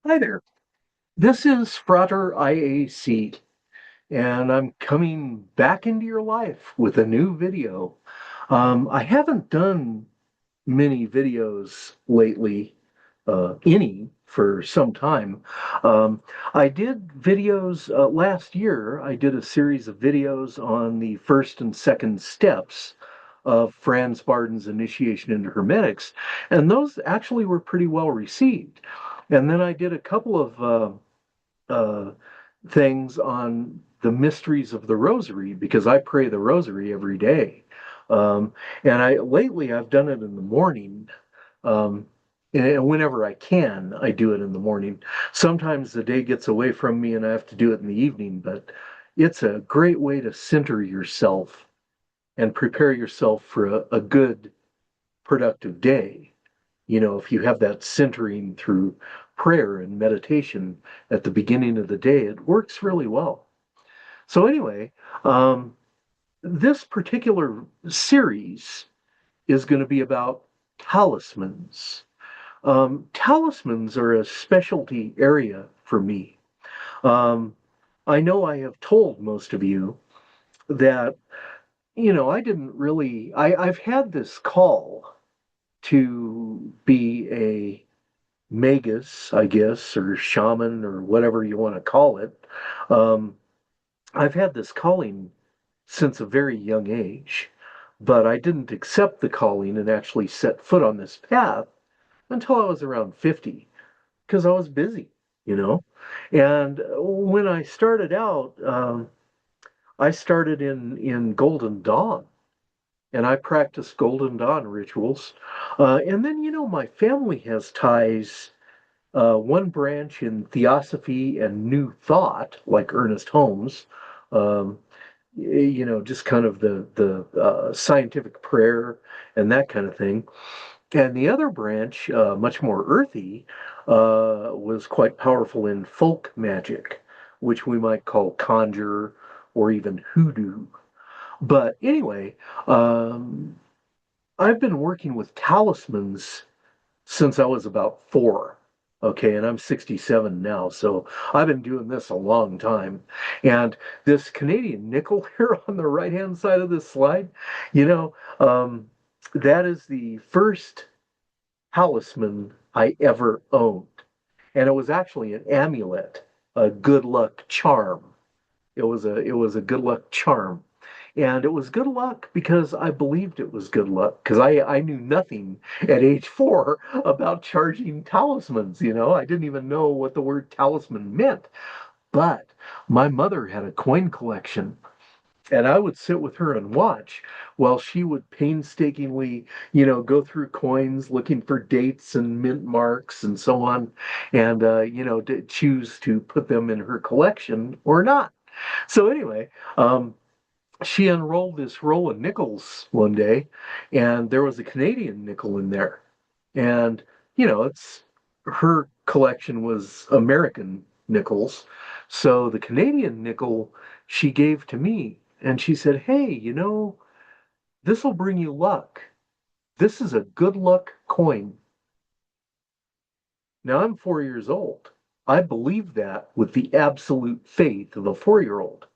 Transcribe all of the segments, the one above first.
Hi there. This is Frater IAC, and I'm coming back into your life with a new video. I haven't done many videos lately, any for some time. Um, I did videos last year. I did a series of videos on the first and second steps of Franz Barden's initiation into Hermetics, and those actually were pretty well received. And then I did a couple of things on the mysteries of the rosary because I pray the rosary every day. Um, and I lately I've done it in the morning. Um, and whenever I can, I do it in the morning. Sometimes the day gets away from me and I have to do it in the evening, but it's a great way to center yourself and prepare yourself for a good, productive day. If you have that centering through prayer and meditation at the beginning of the day, it works really well. So, anyway, um, this particular series is going to be about talismans. Talismans are a specialty area for me. Um, I know I have told most of you that, I didn't really, I've had this call to be a magus, I guess, or shaman, or whatever you want to call it. Um, I've had this calling since a very young age, but I didn't accept the calling and actually set foot on this path until I was around 50 because I was busy, you know. And when I started out, I started in Golden Dawn. And I practiced Golden Dawn rituals. And then, my family has ties one branch in Theosophy and New Thought, like Ernest Holmes, um, just kind of the scientific prayer and that kind of thing. And the other branch, much more earthy, was quite powerful in folk magic, which we might call conjure or even hoodoo. But anyway, um, I've been working with talismans since I was about 4. Okay, and I'm 67 now, so I've been doing this a long time. And this Canadian nickel here on the right-hand side of this slide, you know, um, that is the first talisman I ever owned. And it was actually an amulet, a good luck charm. It was a good luck charm. And it was good luck because I believed it was good luck because I knew nothing at age 4 about charging talismans. I didn't even know what the word talisman meant. But my mother had a coin collection, and I would sit with her and watch while she would painstakingly, go through coins looking for dates and mint marks and so on, and, to choose to put them in her collection or not. So, anyway, she unrolled this roll of nickels one day, and there was a Canadian nickel in there. And, it's her collection was American nickels. So the Canadian nickel she gave to me, and she said, "Hey, this will bring you luck. This is a good luck coin." Now I'm 4 years old. I believe that with the absolute faith of a 4-year-old.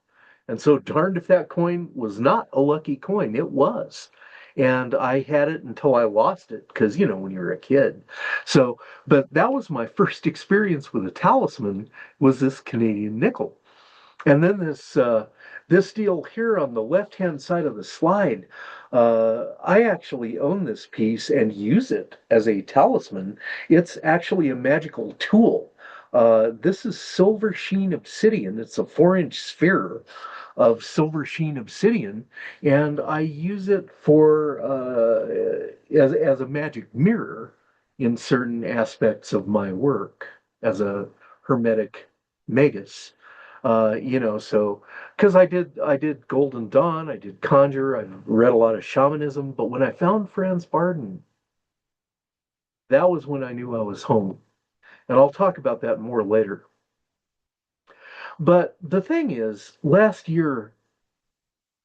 And so, darned if that coin was not a lucky coin. It was. And I had it until I lost it, because, when you're a kid. So, but that was my first experience with a talisman, was this Canadian nickel. And then this deal here on the left-hand side of the slide, I actually own this piece and use it as a talisman. It's actually a magical tool. This is silver sheen obsidian. It's a 4-inch sphere of silver sheen obsidian, and I use it for as a magic mirror in certain aspects of my work as a hermetic magus. So because I did Golden Dawn, I did Conjure, I've read a lot of shamanism, but when I found Franz Barden, that was when I knew I was home. And I'll talk about that more later. But the thing is, last year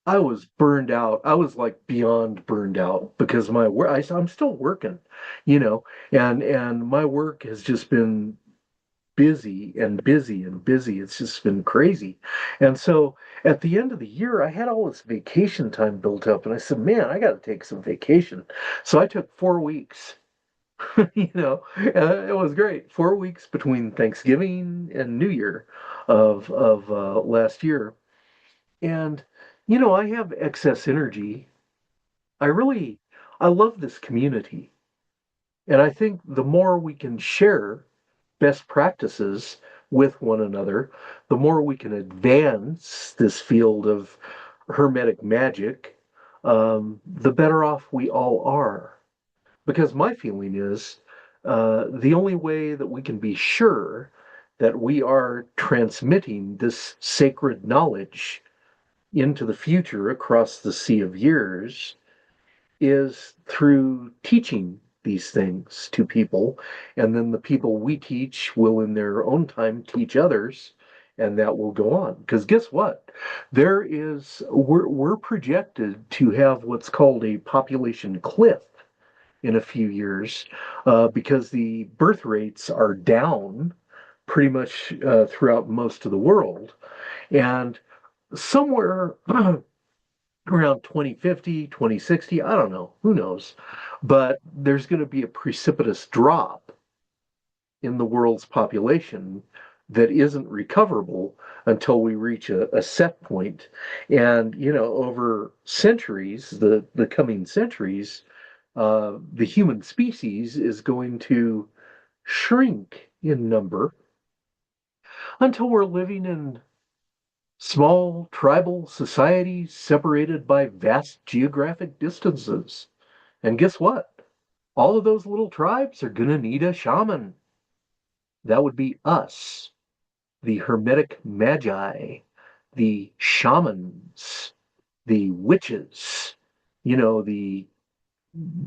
I was burned out. I was like beyond burned out because my work, I'm still working, you know, and my work has just been busy and busy and busy. It's just been crazy. And so at the end of the year, I had all this vacation time built up, and I said, man, I got to take some vacation. So I took 4 weeks. It was great. 4 weeks between Thanksgiving and New Year of last year. And, I have excess energy. I really, I love this community. And I think the more we can share best practices with one another, the more we can advance this field of Hermetic magic, the better off we all are. Because my feeling is the only way that we can be sure that we are transmitting this sacred knowledge into the future across the sea of years is through teaching these things to people. And then the people we teach will, in their own time, teach others. And that will go on. Because guess what? We're projected to have what's called a population cliff in a few years because the birth rates are down pretty much throughout most of the world. And somewhere around 2050, 2060, I don't know, who knows? But there's going to be a precipitous drop in the world's population that isn't recoverable until we reach a set point. And, over centuries, the coming centuries, the human species is going to shrink in number until we're living in small tribal societies separated by vast geographic distances. And guess what? All of those little tribes are going to need a shaman. That would be us, the Hermetic Magi, the shamans, the witches, the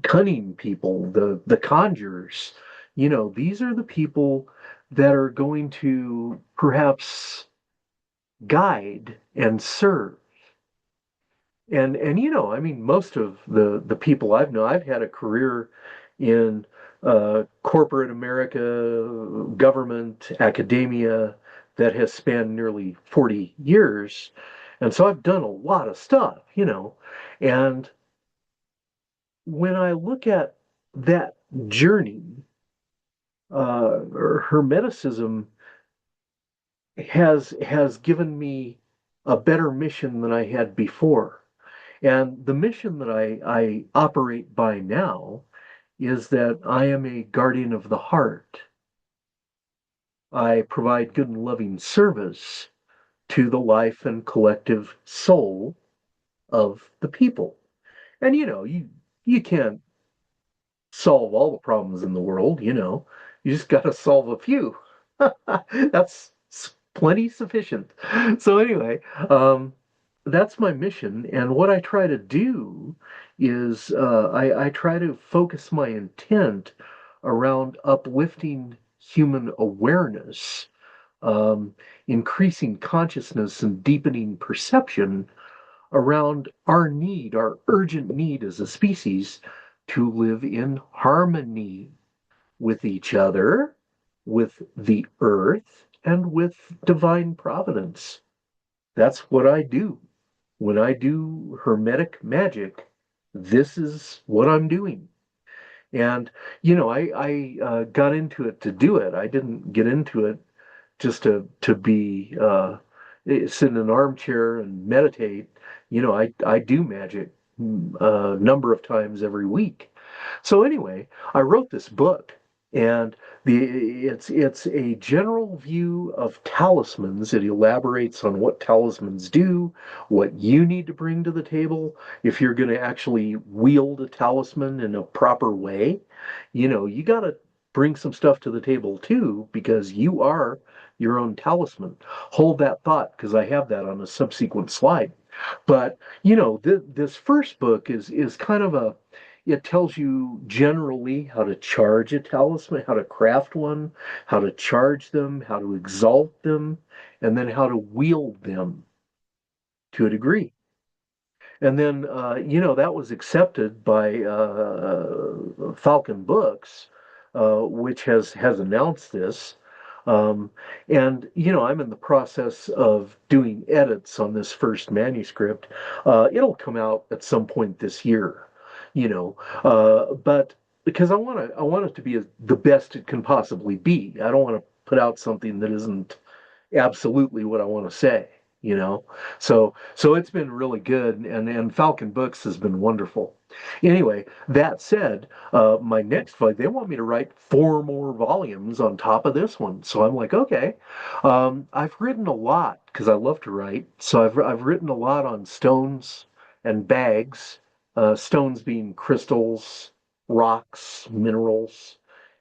cunning people, the conjurers. These are the people that are going to perhaps guide and serve. And I mean, most of the people I've known, I've had a career in corporate America, government, academia that has spanned nearly 40 years. And so I've done a lot of stuff. And when I look at that journey, Hermeticism has given me a better mission than I had before. And the mission that I operate by now is that I am a guardian of the heart. I provide good and loving service to the life and collective soul of the people. And you can't solve all the problems in the world. You just got to solve a few. That's plenty sufficient. So anyway, that's my mission, and what I try to do is I try to focus my intent around uplifting human awareness, increasing consciousness and deepening perception around our urgent need as a species to live in harmony with each other, with the earth, and with divine providence. That's what I do. When I do Hermetic magic, this is what I'm doing. And, I got into it to do it. I didn't get into it just to be sit in an armchair and meditate. I do magic a number of times every week. So anyway, I wrote this book, and it's a general view of talismans. It elaborates on what talismans do, what you need to bring to the table if you're going to actually wield a talisman in a proper way. You got to bring some stuff to the table too, because you are your own talisman. Hold that thought, because I have that on a subsequent slide. But this first book is kind of it tells you generally how to charge a talisman, how to craft one, how to charge them, how to exalt them, and then how to wield them to a degree. And then, that was accepted by Falcon Books, which has announced this. Um, and, I'm in the process of doing edits on this first manuscript. It'll come out at some point this year, but because I want it to be the best it can possibly be. I don't want to put out something that isn't absolutely what I want to say, you know. So it's been really good, and Falcon Books has been wonderful. Anyway, that said, my next fight, they want me to write 4 more volumes on top of this one. So I'm like, okay. I've written a lot because I love to write. So I've written a lot on stones and bags. Stones being crystals, rocks, minerals.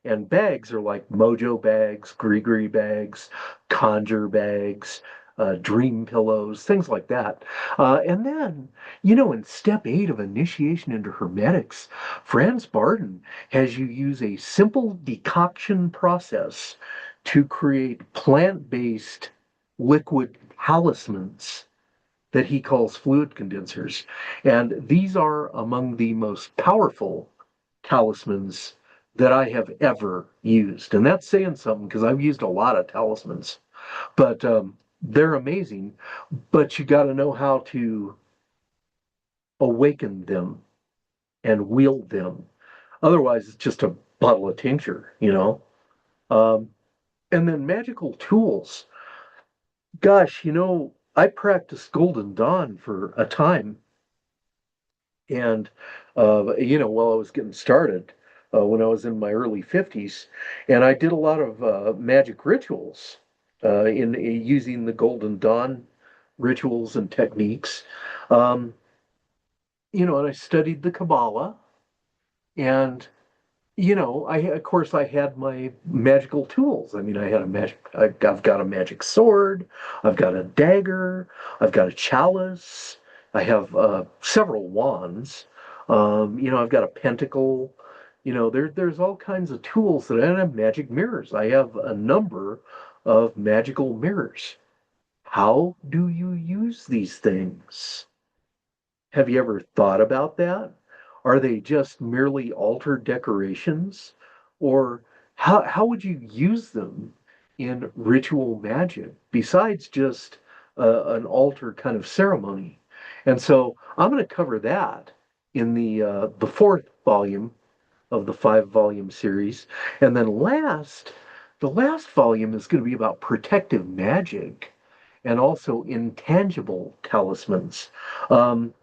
And bags are like mojo bags, gree bags, conjure bags, dream pillows, things like that. And then, in step 8 of initiation into Hermetics, Franz Barden has you use a simple decoction process to create plant-based liquid talismans that he calls fluid condensers. And these are among the most powerful talismans that I have ever used. And that's saying something because I've used a lot of talismans, but they're amazing. But you got to know how to awaken them and wield them. Otherwise, it's just a bottle of tincture. Um, and then magical tools. Gosh, I practiced Golden Dawn for a time. And, while I was getting started, when I was in my early 50s, and I did a lot of magic rituals in using the Golden Dawn rituals and techniques. Um, and I studied the Kabbalah, and of course, I had my magical tools. I mean, I've got a magic sword, I've got a dagger, I've got a chalice, I have several wands. I've got a pentacle. There's all kinds of tools that I have magic mirrors. I have a number of magical mirrors. How do you use these things? Have you ever thought about that? Are they just merely altar decorations? Or how would you use them in ritual magic besides just an altar kind of ceremony? And so I'm going to cover that in the fourth volume of the 5 volume series. And then the last volume is going to be about protective magic and also intangible talismans. Um,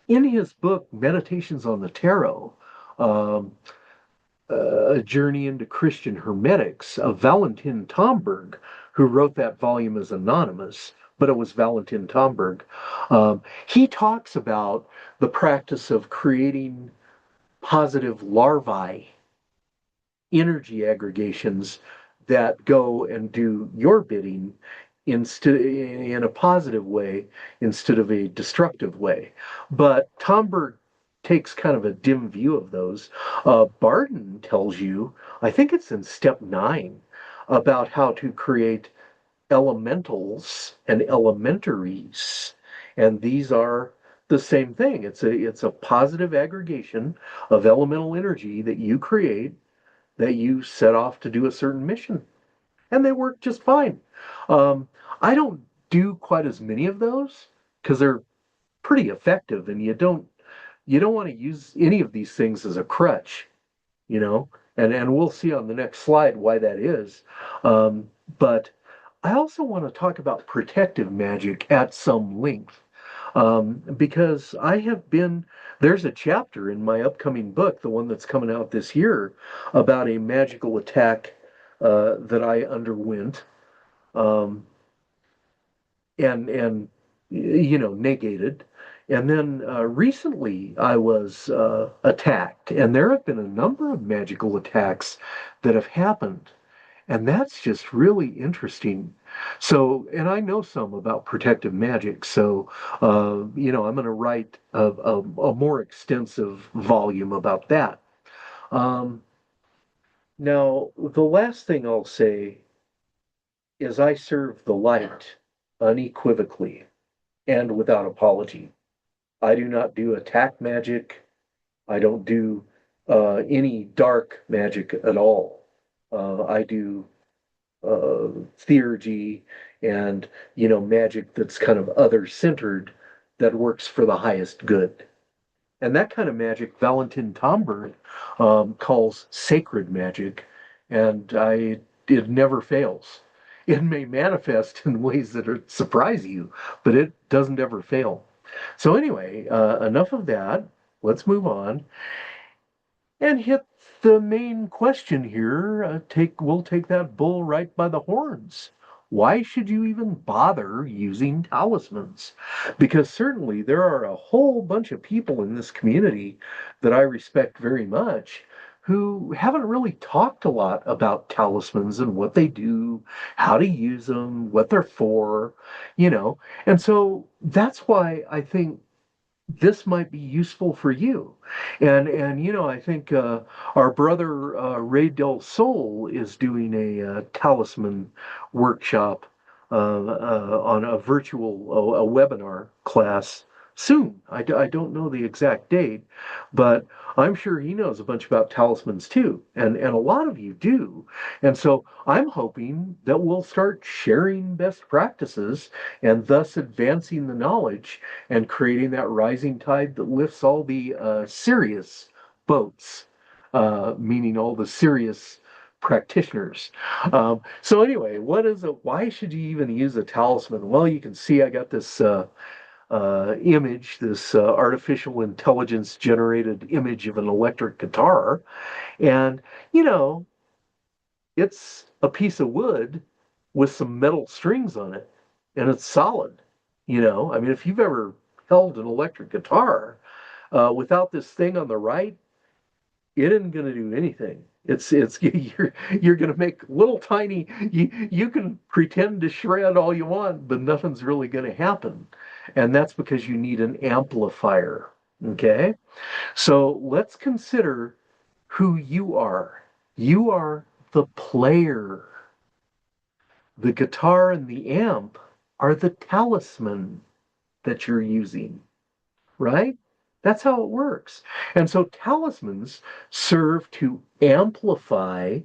in his book, Meditations on the Tarot, um, A Journey into Christian Hermetics, Valentin Tomberg, who wrote that volume as anonymous, but it was Valentin Tomberg, he talks about the practice of creating positive larvae, energy aggregations that go and do your bidding instead in a positive way instead of a destructive way. But Tomberg takes kind of a dim view of those. Barden tells you, I think it's in step 9, about how to create elementals and elementaries. And these are the same thing. It's a positive aggregation of elemental energy that you create that you set off to do a certain mission, and they work just fine. Um, I don't do quite as many of those because they're pretty effective, and you don't want to use any of these things as a crutch, you know. And we'll see on the next slide why that is. But I also want to talk about protective magic at some length because there's a chapter in my upcoming book, the one that's coming out this year, about a magical attack that I underwent um, and negated. And then recently I was attacked, and there have been a number of magical attacks that have happened. And that's just really interesting. So, and I know some about protective magic. So, I'm going to write a more extensive volume about that. Um, Now, the last thing I'll say is I serve the light unequivocally and without apology. I do not do attack magic. I don't do any dark magic at all. I do theurgy and, magic that's kind of other-centered that works for the highest good. And that kind of magic, Valentin Tomberg calls sacred magic, and it never fails. It may manifest in ways that surprise you, but it doesn't ever fail. So anyway, enough of that. Let's move on and hit the main question here. We'll take that bull right by the horns. Why should you even bother using talismans? Because certainly there are a whole bunch of people in this community that I respect very much who haven't really talked a lot about talismans and what they do, how to use them, what they're for, you know. And so that's why I think this might be useful for you. And I think our brother Ray Del Sol is doing a talisman workshop on a virtual a webinar class soon. I don't know the exact date, but I'm sure he knows a bunch about talismans too, and a lot of you do. And so I'm hoping that we'll start sharing best practices and thus advancing the knowledge and creating that rising tide that lifts all the serious boats, meaning all the serious practitioners. So anyway, why should you even use a talisman? Well, you can see I got this image, this artificial intelligence generated image of an electric guitar. And, you know, it's a piece of wood with some metal strings on it, and it's solid. I mean, if you've ever held an electric guitar without this thing on the right, it isn't going to do anything. It's you're going to make little tiny. You can pretend to shred all you want, but nothing's really going to happen, and that's because you need an amplifier. Okay, so let's consider who you are. You are the player. The guitar and the amp are the talisman that you're using, right? That's how it works. And so talismans serve to amplify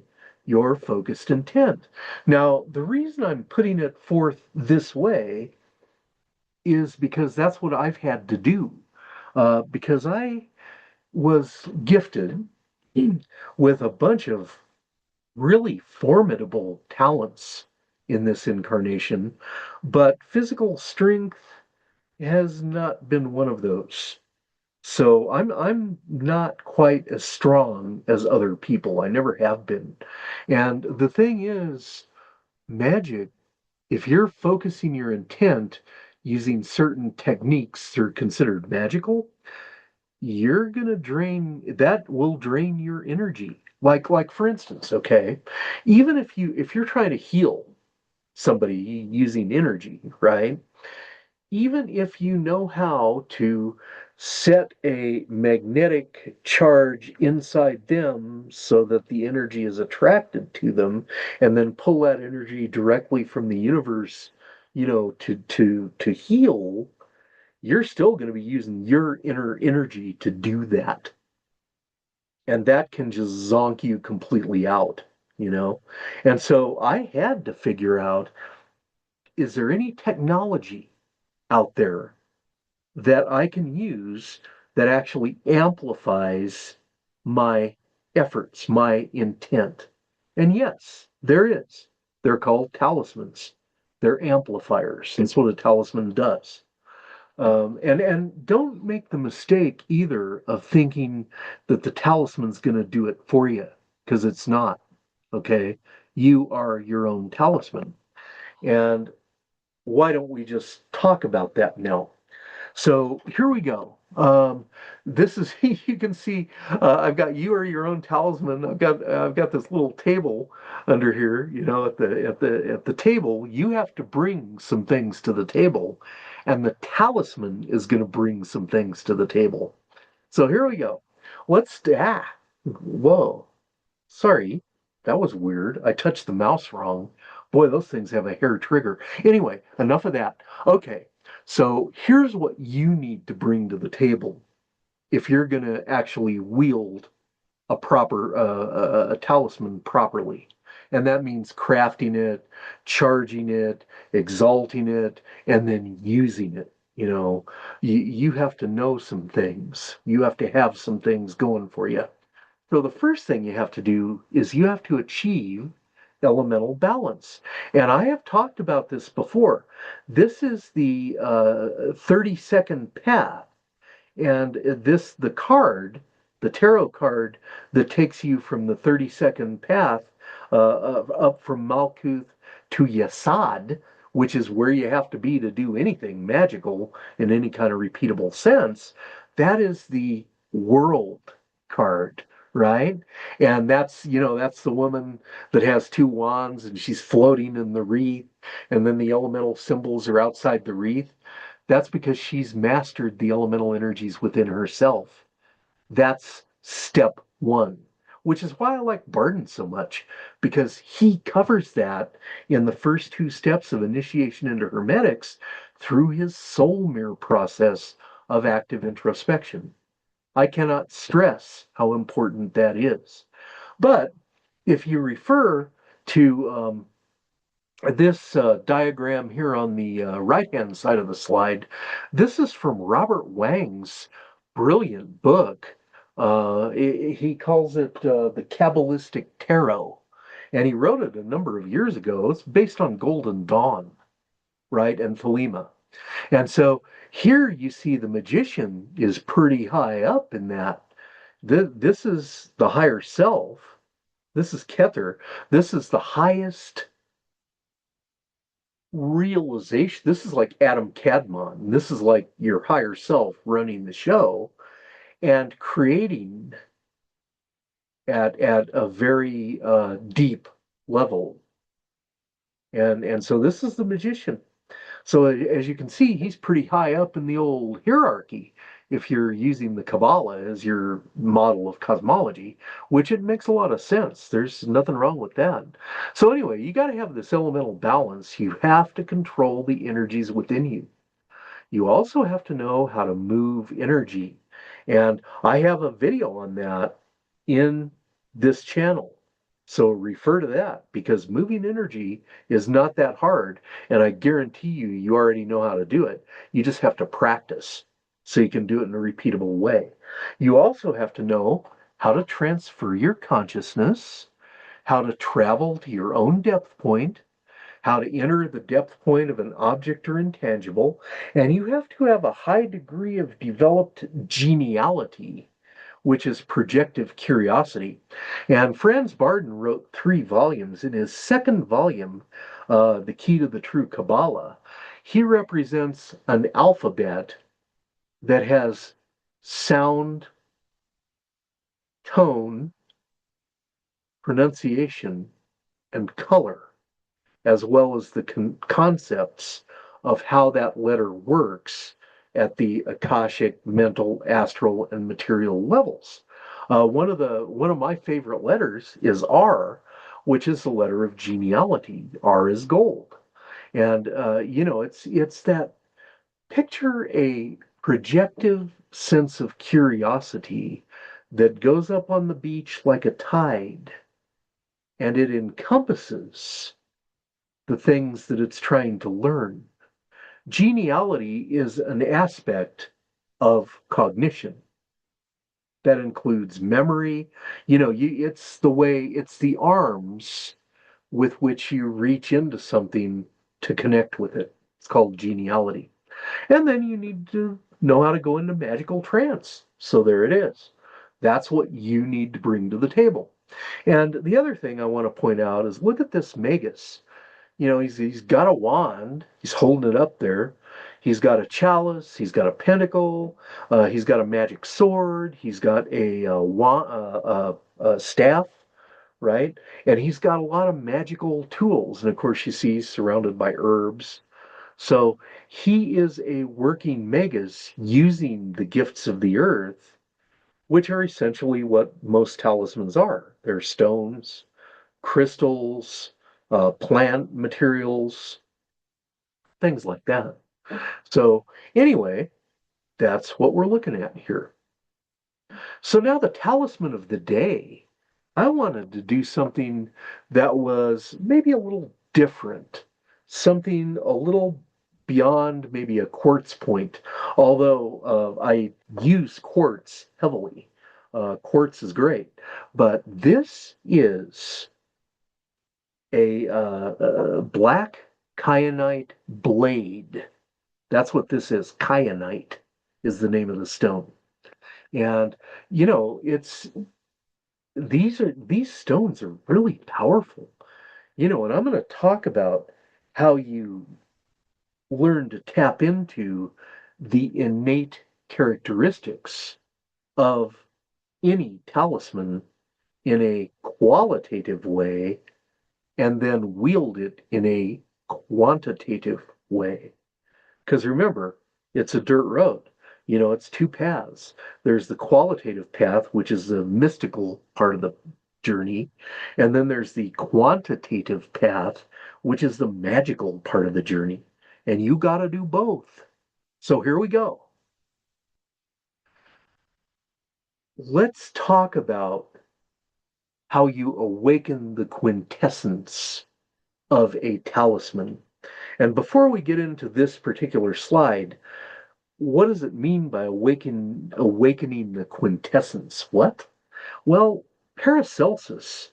your focused intent. Now, the reason I'm putting it forth this way is because that's what I've had to do. Because I was gifted with a bunch of really formidable talents in this incarnation, but physical strength has not been one of those. So I'm not quite as strong as other people. I never have been. And the thing is, magic, if you're focusing your intent using certain techniques that are considered magical, you're gonna that will drain your energy. Like for instance, okay, even if you're trying to heal somebody using energy, right? Even if you know how to set a magnetic charge inside them so that the energy is attracted to them, and then pull that energy directly from the universe, to heal, you're still going to be using your inner energy to do that. And that can just zonk you completely out, you know? And so I had to figure out, is there any technology out there that I can use that actually amplifies my efforts, my intent? And yes, there is. They're called talismans. They're amplifiers. That's what a talisman does. And don't make the mistake either of thinking that the talisman's going to do it for you, because it's not. Okay, you are your own talisman. And why don't we just talk about that now? So here we go. This is you can see I've got you are your own talisman. I've got this little table under here. At the table, you have to bring some things to the table, and the talisman is going to bring some things to the table. So here we go. Whoa, sorry, that was weird. I touched the mouse wrong. Boy, those things have a hair trigger. Anyway, enough of that. Okay, so here's what you need to bring to the table if you're going to actually wield a proper a talisman properly. And that means crafting it, charging it, exalting it, and then using it. You have to know some things. You have to have some things going for you. So the first thing you have to do is you have to achieve elemental balance. And I have talked about this before. This is the 30-second path. And the tarot card that takes you from the 30-second path up from Malkuth to Yasad, which is where you have to be to do anything magical in any kind of repeatable sense, that is the world card, right? And that's the woman that has two wands and she's floating in the wreath, and then the elemental symbols are outside the wreath. That's because she's mastered the elemental energies within herself. That's step one, which is why I like Barden so much, because he covers that in the first two steps of initiation into Hermetics through his soul mirror process of active introspection. I cannot stress how important that is. But if you refer to this diagram here on the right-hand side of the slide, this is from Robert Wang's brilliant book. He calls it the Kabbalistic Tarot, and he wrote it a number of years ago. It's based on Golden Dawn, right, and Thelema. And so here you see the magician is pretty high up in that. This is the higher self. This is Kether. This is the highest realization. This is like Adam Kadmon. This is like your higher self running the show and creating at a very deep level. And so this is the magician. So as you can see, he's pretty high up in the old hierarchy if you're using the Kabbalah as your model of cosmology, which it makes a lot of sense. There's nothing wrong with that. So anyway, you got to have this elemental balance. You have to control the energies within you. You also have to know how to move energy. And I have a video on that in this channel. So refer to that, because moving energy is not that hard. And I guarantee you, you already know how to do it. You just have to practice so you can do it in a repeatable way. You also have to know how to transfer your consciousness, how to travel to your own depth point, how to enter the depth point of an object or intangible, and you have to have a high degree of developed geniality, which is projective curiosity. And Franz Barden wrote 3 volumes. In his second volume, The Key to the True Kabbalah, he represents an alphabet that has sound, tone, pronunciation, and color, as well as the concepts of how that letter works at the akashic, mental, astral, and material levels. One of my favorite letters is R, which is the letter of geniality. R is gold, and it's that picture a projective sense of curiosity that goes up on the beach like a tide, and it encompasses the things that it's trying to learn. Geniality is an aspect of cognition that includes memory. It's the arms with which you reach into something to connect with it. It's called geniality. And then you need to know how to go into magical trance. So there it is. That's what you need to bring to the table. And the other thing I want to point out is, look at this Magus. He's got a wand. He's holding it up there. He's got a chalice. He's got a pentacle. He's got a magic sword. He's got a staff, right? And he's got a lot of magical tools. And of course, you see he's surrounded by herbs. So he is a working magus using the gifts of the earth, which are essentially what most talismans are. They're stones, crystals, plant materials, things like that. So anyway, that's what we're looking at here. So now the talisman of the day. I wanted to do something that was maybe a little different, something a little beyond maybe a quartz point, although I use quartz heavily. Quartz is great, but this is a black kyanite blade. That's what this is. Kyanite is the name of the stone. And it's these stones are really powerful. And I'm going to talk about how you learn to tap into the innate characteristics of any talisman in a qualitative way and then wield it in a quantitative way. Because remember, it's a dirt road. It's two paths. There's the qualitative path, which is the mystical part of the journey, and then there's the quantitative path, which is the magical part of the journey. And you got to do both. So here we go. Let's talk about how you awaken the quintessence of a talisman. And before we get into this particular slide, what does it mean by awakening the quintessence? What? Well, Paracelsus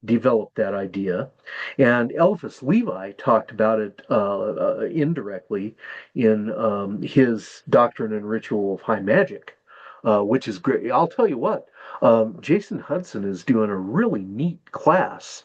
developed that idea, and Eliphas Levi talked about it indirectly in his Doctrine and Ritual of High Magic, which is great. I'll tell you what, Jason Hudson is doing a really neat class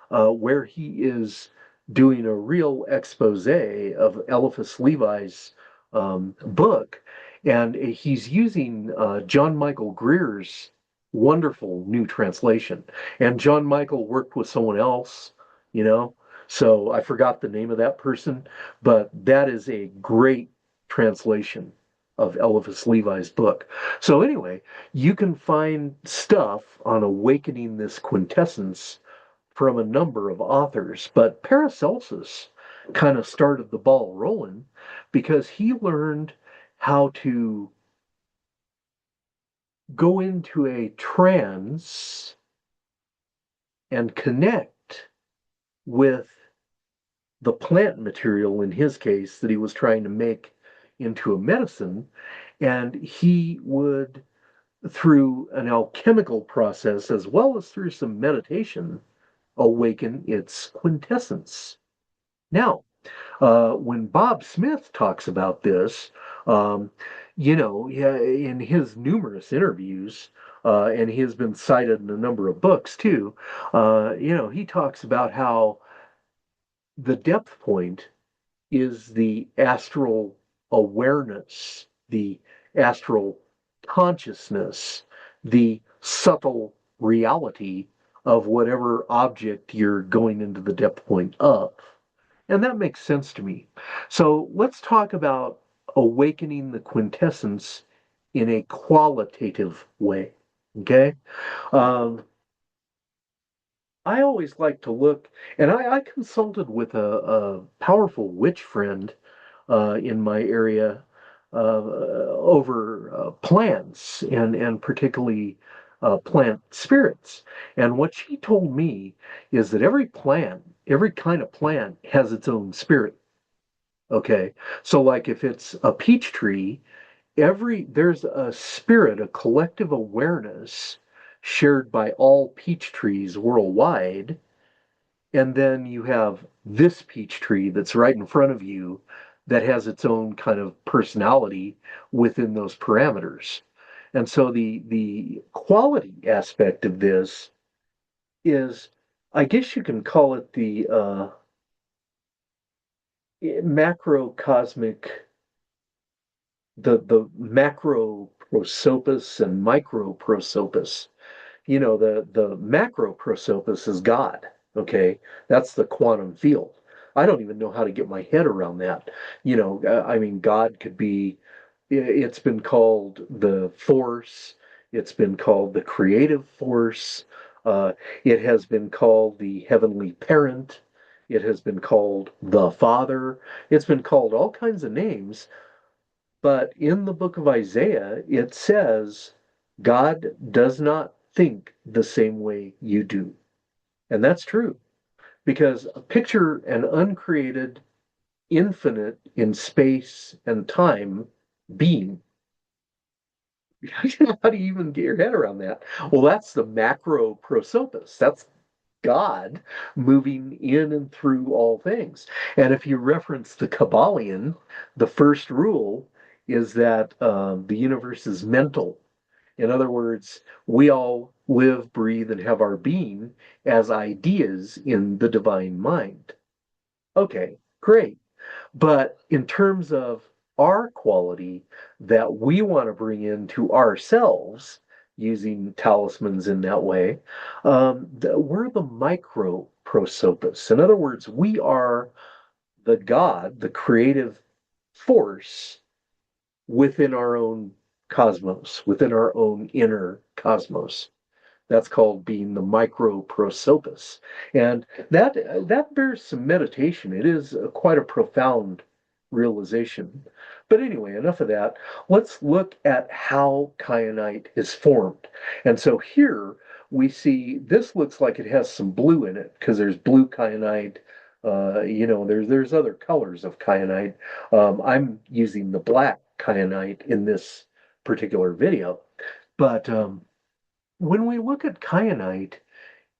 where he is doing a real expose of Eliphas Levi's book, and he's using John Michael Greer's wonderful new translation. And John Michael worked with someone else, you know, so I forgot the name of that person, but that is a great translation of Eliphas Levi's book. So anyway, you can find stuff on awakening this quintessence from a number of authors, but Paracelsus kind of started the ball rolling because he learned how to go into a trance and connect with the plant material, in his case, that he was trying to make into a medicine. And he would, through an alchemical process, as well as through some meditation, awaken its quintessence. Now, when Bob Smith talks about this, um, yeah, in his numerous interviews, and he has been cited in a number of books too, he talks about how the depth point is the astral awareness, the astral consciousness, the subtle reality of whatever object you're going into the depth point of. And that makes sense to me. So let's talk about awakening the quintessence in a qualitative way. Okay. Um, I always like to look, and I consulted with a powerful witch friend in my area over plants and particularly plant spirits. And what she told me is that every plant, every kind of plant has its own spirit. Okay. So like if it's a peach tree, there's a spirit, a collective awareness shared by all peach trees worldwide. And then you have this peach tree that's right in front of you that has its own kind of personality within those parameters. And so the quality aspect of this is, I guess you can call it the macrocosmic, the macro prosopis and micro prosopis. The macro prosopis is God. Okay, that's the quantum field. I don't even know how to get my head around that. I mean, God could be. It's been called the force. It's been called the creative force. Uh, it has been called the heavenly parent. It has been called the Father. It's been called all kinds of names. But in the book of Isaiah, it says God does not think the same way you do. And that's true because picture an uncreated, infinite in space and time being. How do you even get your head around that? Well, that's the macro prosopis. That's God moving in and through all things. And if you reference the Kabbalion, the first rule is that the universe is mental. In other words, we all live, breathe, and have our being as ideas in the divine mind. Okay, great. But in terms of our quality that we want to bring into ourselves, using talismans in that way, we're the micro prosopis. In other words, we are the God, the creative force within our own cosmos, within our own inner cosmos. That's called being the micro prosopis. And that bears some meditation. It is quite a profound realization. But anyway, enough of that. Let's look at how kyanite is formed. And so here we see this looks like it has some blue in it because there's blue kyanite. There's other colors of kyanite. I'm using the black kyanite in this particular video. But when we look at kyanite,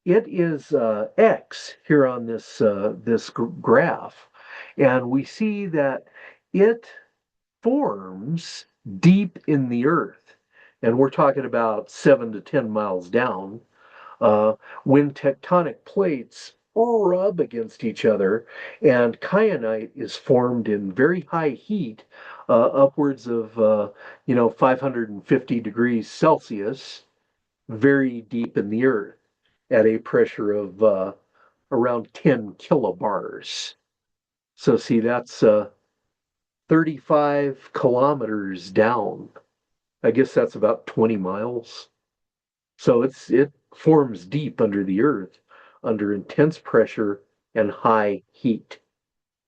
it is X here on this graph, and we see that it forms deep in the earth, and we're talking about 7 to 10 miles down. When tectonic plates rub against each other, and kyanite is formed in very high heat, upwards of 550 degrees Celsius very deep in the earth at a pressure of around 10 kilobars. So see, that's 35 kilometers down. I guess that's about 20 miles. So it forms deep under the earth, under intense pressure and high heat.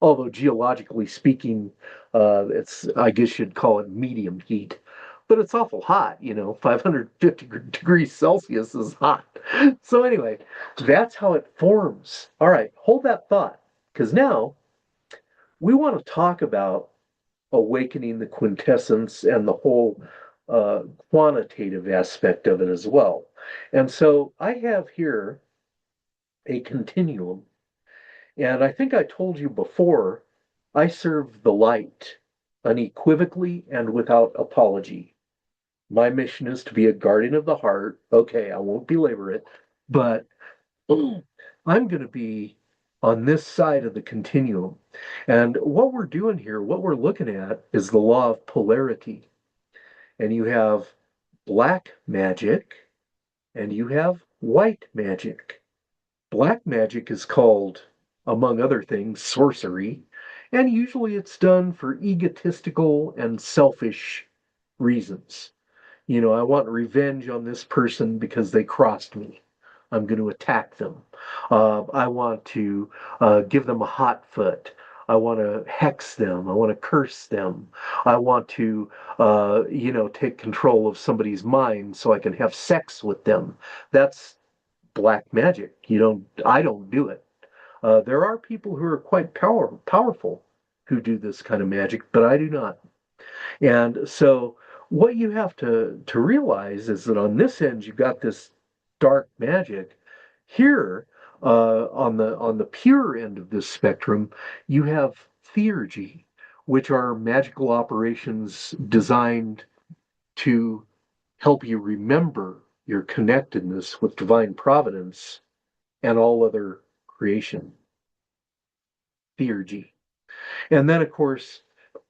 Although geologically speaking, it's I guess you'd call it medium heat, but it's awful hot. 550 degrees Celsius is hot. So anyway, that's how it forms. All right, hold that thought, because now we want to talk about awakening the quintessence and the whole quantitative aspect of it as well. And so I have here a continuum. And I think I told you before, I serve the light unequivocally and without apology. My mission is to be a guardian of the heart. Okay, I won't belabor it, but I'm going to be on this side of the continuum. And what we're doing here, what we're looking at is the law of polarity. And you have black magic and you have white magic. Black magic is called, among other things, sorcery, and usually it's done for egotistical and selfish reasons. I want revenge on this person because they crossed me. I'm going to attack them. I want to give them a hot foot. I want to hex them. I want to curse them. I want to, take control of somebody's mind so I can have sex with them. That's black magic. I don't do it. There are people who are quite powerful who do this kind of magic, but I do not. And so what you have to realize is that on this end you've got this dark magic. Here, on the pure end of this spectrum, you have theurgy, which are magical operations designed to help you remember your connectedness with divine providence and all other creation. Theurgy. And then, of course,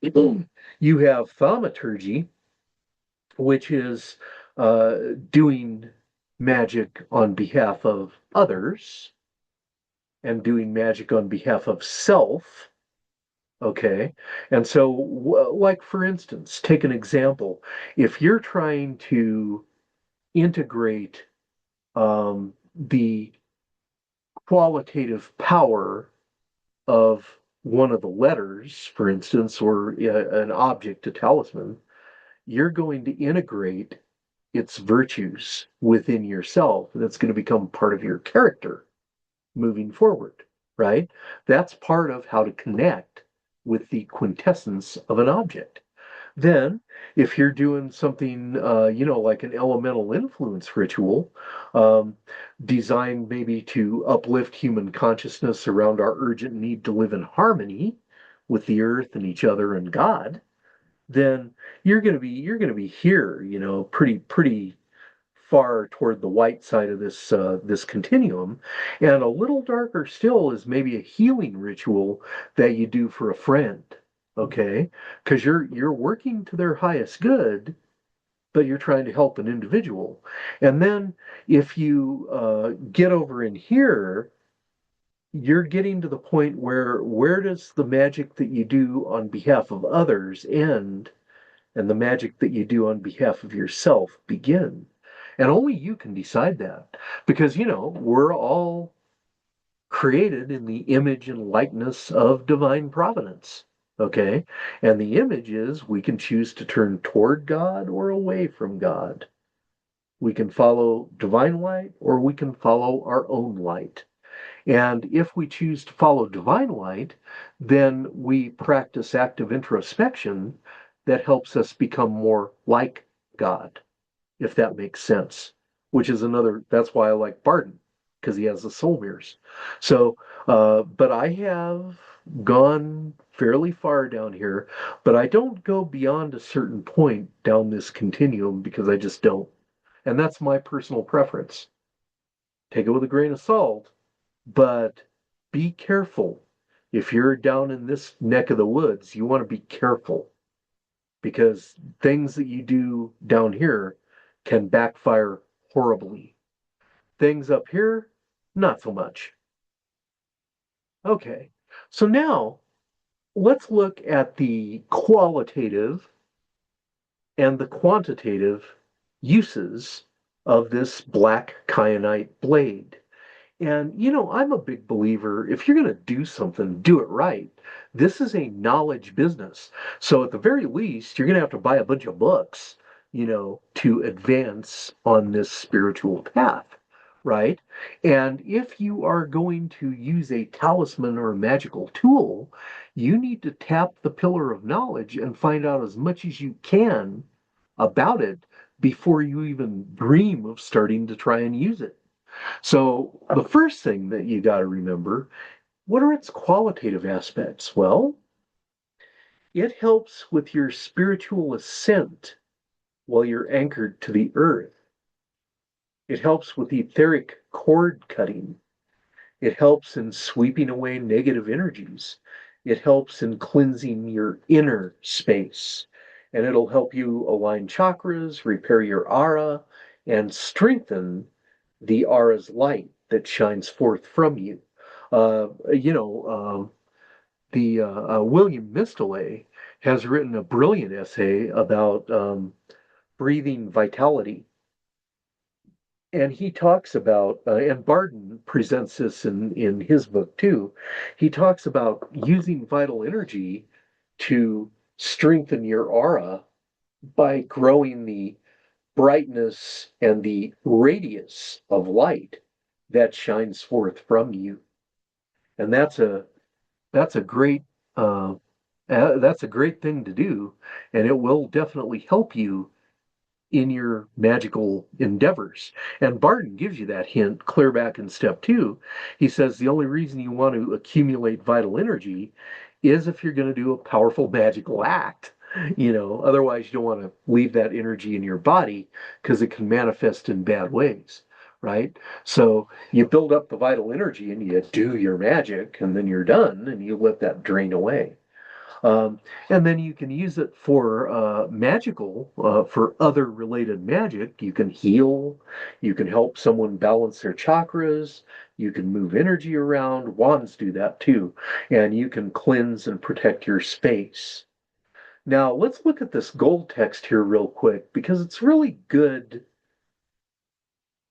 you have thaumaturgy, which is doing magic on behalf of others and doing magic on behalf of self. Okay. And so, like, for instance, take an example. If you're trying to integrate the qualitative power of one of the letters, for instance, or an object, a talisman, you're going to integrate its virtues within yourself that's going to become part of your character moving forward, right? That's part of how to connect with the quintessence of an object. Then, if you're doing something, like an elemental influence ritual, um, designed maybe to uplift human consciousness around our urgent need to live in harmony with the earth and each other and God, then you're gonna be here, pretty far toward the white side of this continuum. And a little darker still is maybe a healing ritual that you do for a friend, okay? Because you're working to their highest good, but you're trying to help an individual. And then if you get over in here, you're getting to the point where does the magic that you do on behalf of others end and the magic that you do on behalf of yourself begin. And only you can decide that. Because, we're all created in the image and likeness of divine providence. Okay? And the image is we can choose to turn toward God or away from God. We can follow divine light or we can follow our own light. And if we choose to follow divine light, then we practice active introspection that helps us become more like God, if that makes sense. That's why I like Barton, because he has the soul mirrors. So, but I have gone fairly far down here, but I don't go beyond a certain point down this continuum because I just don't. And that's my personal preference. Take it with a grain of salt, but be careful. If you're down in this neck of the woods, you want to be careful because things that you do down here can backfire horribly. Things up here, not so much. Okay, so now let's look at the qualitative and the quantitative uses of this black kyanite blade. And, I'm a big believer if you're going to do something, do it right. This is a knowledge business. So, at the very least, you're going to have to buy a bunch of books, to advance on this spiritual path, right? And if you are going to use a talisman or a magical tool, you need to tap the pillar of knowledge and find out as much as you can about it before you even dream of starting to try and use it. So, the first thing that you got to remember, what are its qualitative aspects? Well, it helps with your spiritual ascent while you're anchored to the earth. It helps with etheric cord cutting. It helps in sweeping away negative energies. It helps in cleansing your inner space. And it'll help you align chakras, repair your aura, and strengthen the aura's light that shines forth from you. The William Mistolay has written a brilliant essay about breathing vitality. And he talks about, and Barden presents this in his book too. He talks about using vital energy to strengthen your aura by growing the brightness and the radius of light that shines forth from you. And that's a great uh, that's a great thing to do, and it will definitely help you in your magical endeavors. And Barton gives you that hint clear back in step two. He says the only reason you want to accumulate vital energy is if you're going to do a powerful magical act. Otherwise you don't want to leave that energy in your body because it can manifest in bad ways, right? So you build up the vital energy and you do your magic and then you're done and you let that drain away. And then you can use it for for other related magic. You can heal, you can help someone balance their chakras, you can move energy around. Wands do that too. And you can cleanse and protect your space. Now, let's look at this gold text here real quick because it's really good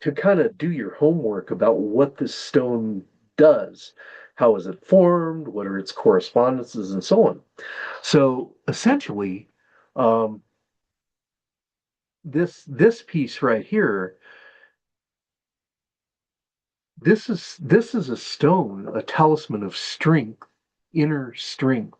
to kind of do your homework about what this stone does. How is it formed? What are its correspondences and so on? So essentially, um, this piece right here, this is a stone, a talisman of strength, inner strength,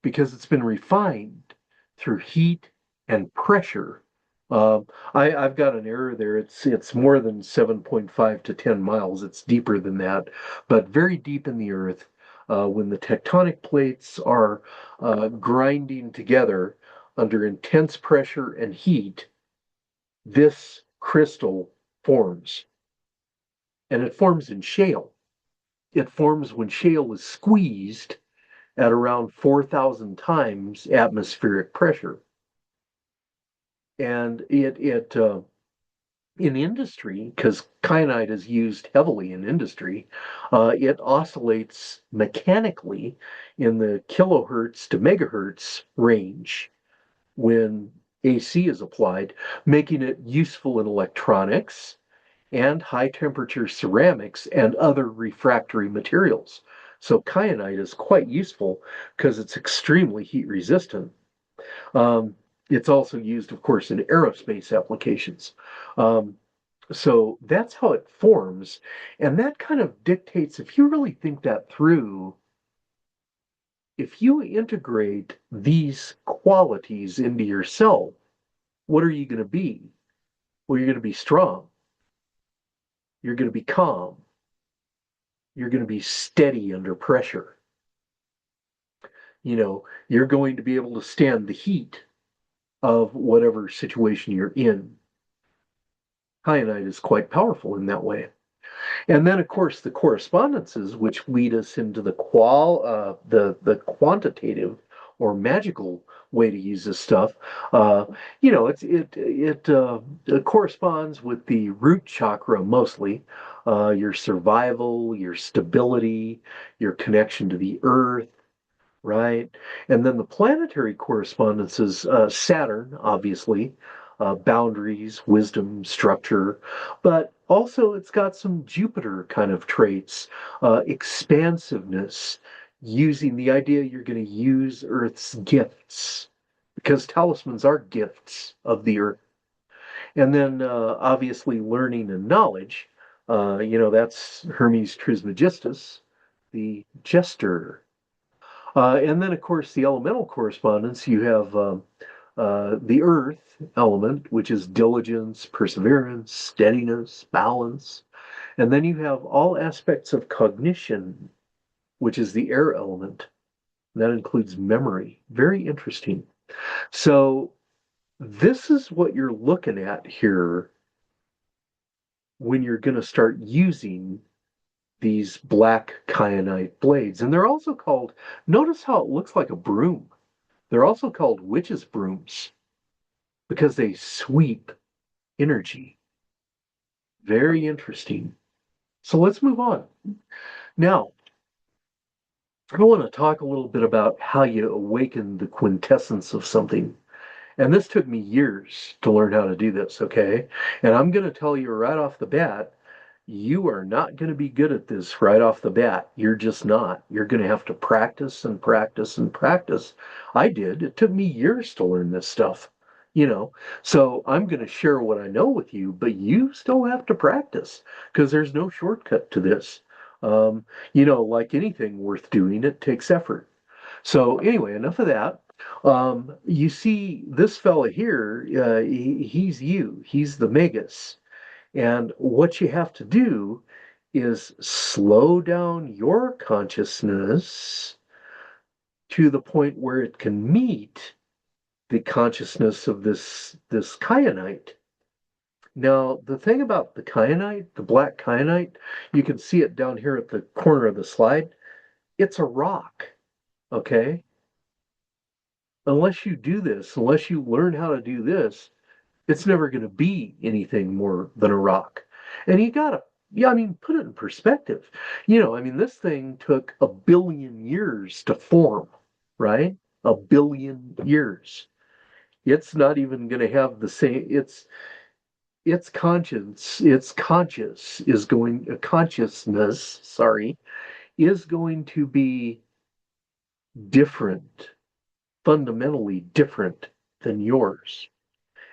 because it's been refined through heat and pressure. Uh, I've got an error there. It's more than 7.5 to 10 miles. It's deeper than that, but very deep in the earth. When the tectonic plates are grinding together under intense pressure and heat, this crystal forms, and it forms in shale. It forms when shale is squeezed at around 4,000 times atmospheric pressure. And in industry, because kyanite is used heavily in industry, it oscillates mechanically in the kilohertz to megahertz range when AC is applied, making it useful in electronics and high temperature ceramics and other refractory materials. So kyanite is quite useful because it's extremely heat resistant. Um, it's also used, of course, in aerospace applications. Um, so that's how it forms. And that kind of dictates, if you really think that through, if you integrate these qualities into yourself, what are you going to be? Well, you're going to be strong. You're going to be calm. You're going to be steady under pressure. You're going to be able to stand the heat of whatever situation you're in. Kyanite is quite powerful in that way. And then, of course, the correspondences, which lead us into the quantitative or magical way to use this stuff. It corresponds with the root chakra mostly, your survival, your stability, your connection to the earth, right? And then the planetary correspondences, Saturn, obviously, boundaries, wisdom, structure, but also it's got some Jupiter kind of traits, expansiveness, using the idea you're going to use Earth's gifts, because talismans are gifts of the Earth. And then obviously learning and knowledge, that's Hermes Trismegistus, the jester. And then, of course, the elemental correspondence, you have the earth element, which is diligence, perseverance, steadiness, balance. And then you have all aspects of cognition, which is the air element. And that includes memory. Very interesting. So, this is what you're looking at here when you're going to start using these black kyanite blades. And they're also called, notice how it looks like a broom. They're also called witches' brooms because they sweep energy. Very interesting. So let's move on. Now, I want to talk a little bit about how you awaken the quintessence of something. And this took me years to learn how to do this, okay? And I'm going to tell you right off the bat, you are not going to be good at this right off the bat. You're just not. You're going to have to practice and practice and practice. I did. It took me years to learn this stuff, you know. So I'm going to share what I know with you, but you still have to practice because there's no shortcut to this. Like anything worth doing, it takes effort. So anyway, enough of that. You see this fella here, he's you. He's the Magus. And what you have to do is slow down your consciousness to the point where it can meet the consciousness of this kyanite. Now, the thing about the kyanite, the black kyanite, you can see it down here at the corner of the slide. It's a rock, okay? Unless you do this, unless you learn how to do this, it's never going to be anything more than a rock. And you gotta, yeah, I mean, put it in perspective. This thing took 1 billion years to form, right? 1 billion years. It's not even going to have the same, its conscious is going, consciousness, sorry, is going to be different, fundamentally different than yours.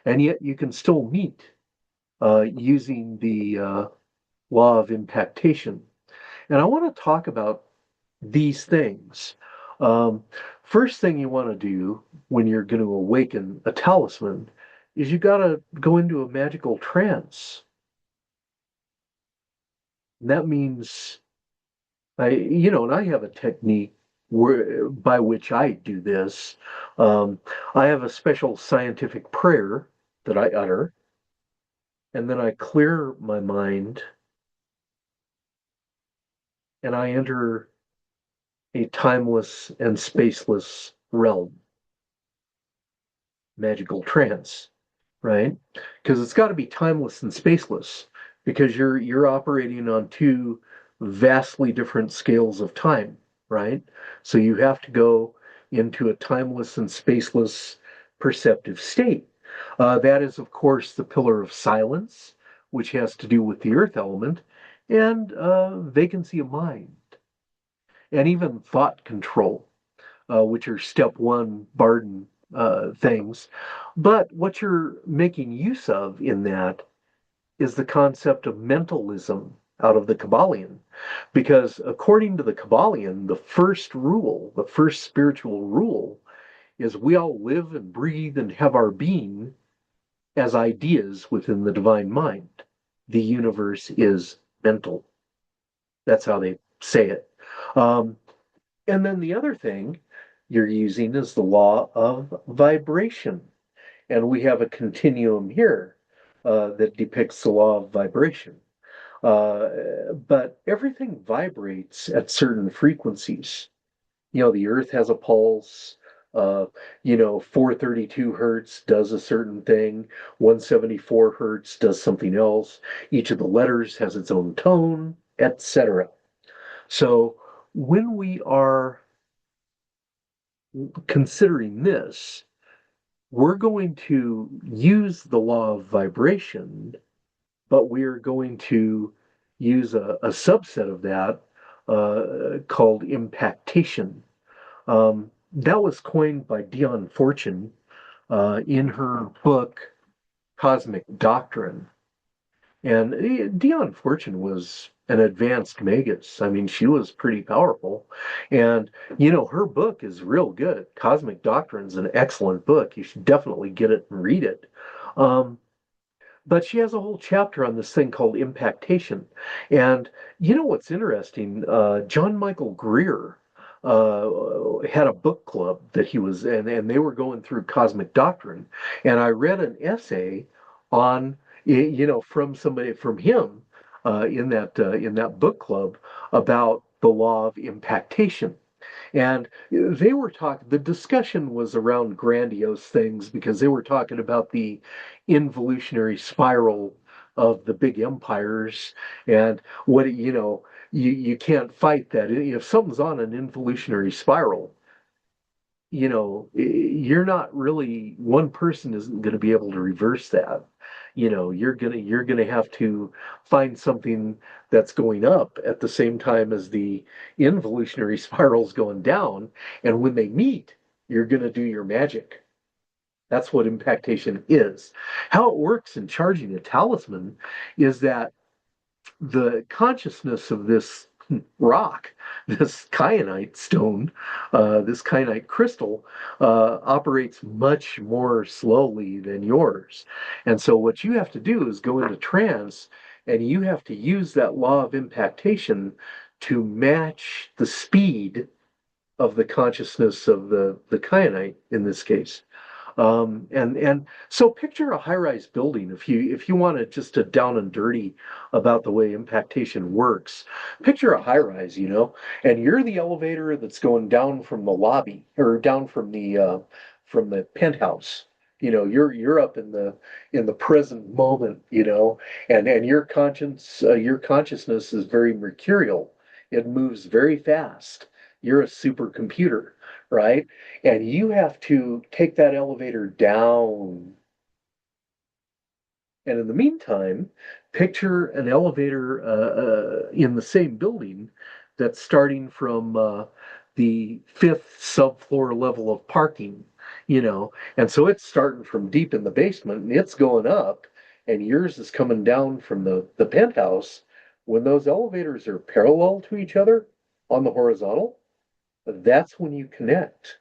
and yet you can still meet using the law of impactation. And I want to talk about these things. Um, First thing you want to do when you're going to awaken a talisman is you got to go into a magical trance. And that means and I have a technique by which I do this. Um, I have a special scientific prayer that I utter, and then I clear my mind and I enter a timeless and spaceless realm, magical trance, right? Because it's got to be timeless and spaceless because you're operating on two vastly different scales of time, right? So you have to go into a timeless and spaceless perceptive state. That is, of course, the pillar of silence, which has to do with the earth element, and vacancy of mind, and even thought control, which are step one Barden things. But what you're making use of in that is the concept of mentalism out of the Kabbalion. Because according to the Kabbalion, the first rule, the first spiritual rule, is we all live and breathe and have our being as ideas within the divine mind. The universe is mental. That's how they say it. Um, And then the other thing you're using is the law of vibration. And we have a continuum here that depicts the law of vibration. But everything vibrates at certain frequencies. The earth has a pulse. 432 hertz does a certain thing, 174 hertz does something else. Each of the letters has its own tone, etc. So when we are considering this, we're going to use the law of vibration, but we're going to use a subset of that called impactation. That was coined by Dion Fortune in her book Cosmic Doctrine. And Dion Fortune was an advanced magus. I mean, she was pretty powerful. And, her book is real good. Cosmic Doctrine is an excellent book. You should definitely get it and read it. Um, but she has a whole chapter on this thing called impactation. And what's interesting? John Michael Greer had a book club that he was in, and they were going through cosmic doctrine. And I read an essay on, from him in that book club about the law of impactation. And they were talking, the discussion was around grandiose things because they were talking about the involutionary spiral of the big empires and you can't fight that. If something's on an involutionary spiral, you're not really, one person isn't going to be able to reverse that. You're gonna have to find something that's going up at the same time as the involutionary spiral's going down, and when they meet, you're gonna do your magic. That's what impactation is. How it works in charging a talisman is that the consciousness of this rock, this kyanite stone, this kyanite crystal, operates much more slowly than yours. And so, what you have to do is go into trance and you have to use that law of impactation to match the speed of the consciousness of the kyanite in this case. And so picture a high-rise building. If you want to just to down and dirty about the way impactation works, picture a high-rise, and you're the elevator that's going down from the lobby or down from the penthouse. You're up in the present moment, and your consciousness is very mercurial. It moves very fast. You're a supercomputer, right? And you have to take that elevator down. And in the meantime, picture an elevator in the same building that's starting from the fifth subfloor level of parking. and so it's starting from deep in the basement and it's going up, and yours is coming down from the penthouse. When those elevators are parallel to each other on the horizontal, that's when you connect.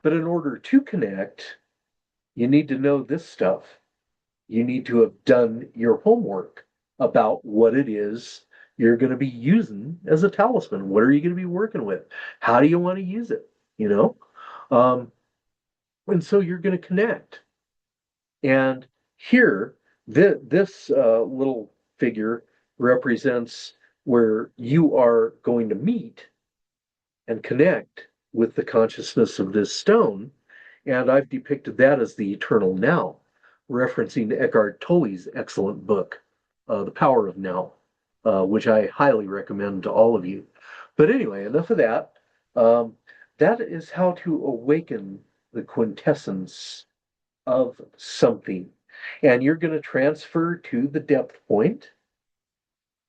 But in order to connect, you need to know this stuff. You need to have done your homework about what it is you're going to be using as a talisman. What are you going to be working with? How do you want to use it? You know? Um, and so you're going to connect. And here, this little figure represents where you are going to meet and connect with the consciousness of this stone. And I've depicted that as the eternal now, referencing Eckhart Tolle's excellent book, The Power of Now, which I highly recommend to all of you. But anyway, enough of that. Um, that is how to awaken the quintessence of something. And you're going to transfer to the depth point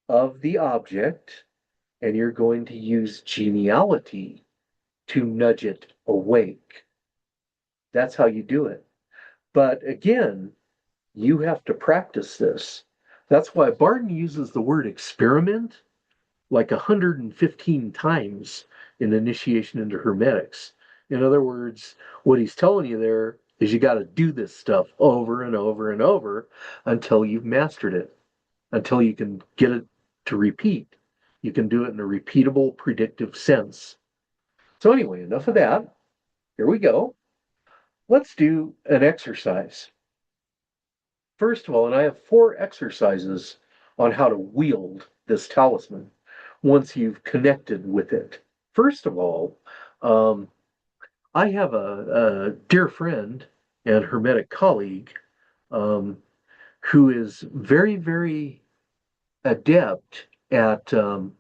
of the object, and you're going to use geniality to nudge it awake. That's how you do it. But again, you have to practice this. That's why Barton uses the word experiment like 115 times in Initiation into Hermetics. In other words, what he's telling you there is you got to do this stuff over and over and over until you've mastered it, until you can get it to repeat. You can do it in a repeatable, predictive sense. So, anyway, enough of that. Here we go. Let's do an exercise. First of all, and I have 4 exercises on how to wield this talisman once you've connected with it. First of all, um, I have a dear friend and Hermetic colleague um, who is very, very adept at the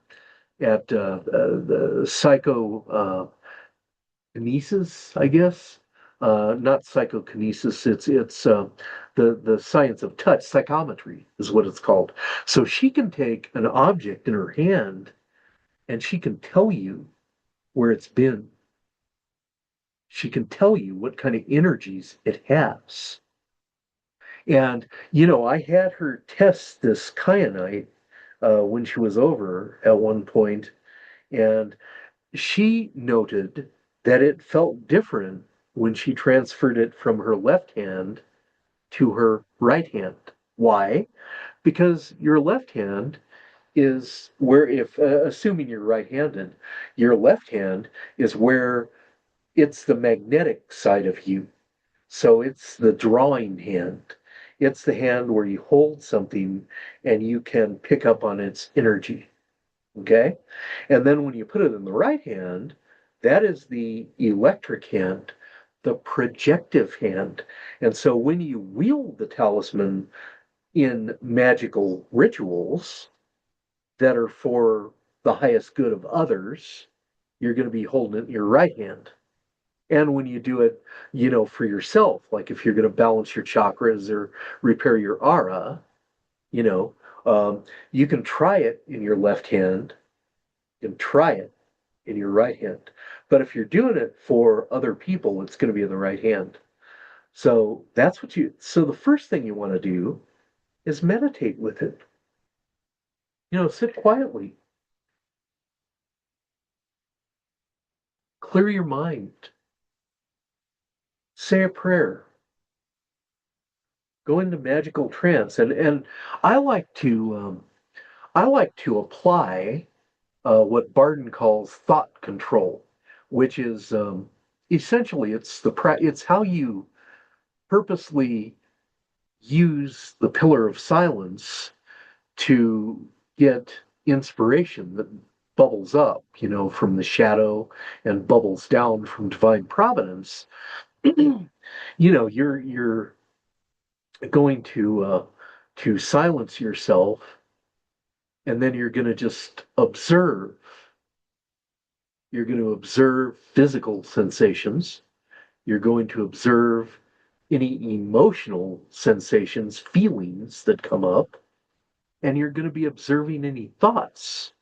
psychokinesis, I guess. Not psychokinesis. It's the science of touch. Psychometry is what it's called. So she can take an object in her hand and she can tell you where it's been. She can tell you what kind of energies it has. And, I had her test this kyanite when she was over at one point, and she noted that it felt different when she transferred it from her left hand to her right hand. Why? Because your left hand is where, if assuming you're right-handed, your left hand is where it's the magnetic side of you. So it's the drawing hand. It's the hand where you hold something and you can pick up on its energy. Okay? And then when you put it in the right hand, that is the electric hand, the projective hand. And so when you wield the talisman in magical rituals that are for the highest good of others, you're going to be holding it in your right hand. And when you do it, for yourself, like if you're going to balance your chakras or repair your aura, you know, you can try it in your left hand and try it in your right hand. But if you're doing it for other people, it's going to be in the right hand. So so the first thing you want to do is meditate with it. Sit quietly, clear your mind, say a prayer, go into magical trance. And I like to apply what Barden calls thought control, which is essentially it's how you purposely use the pillar of silence to get inspiration that bubbles up, from the shadow and bubbles down from divine providence. You're going to silence yourself, and then you're going to just observe. You're going to observe physical sensations. You're going to observe any emotional sensations, feelings that come up, and you're going to be observing any thoughts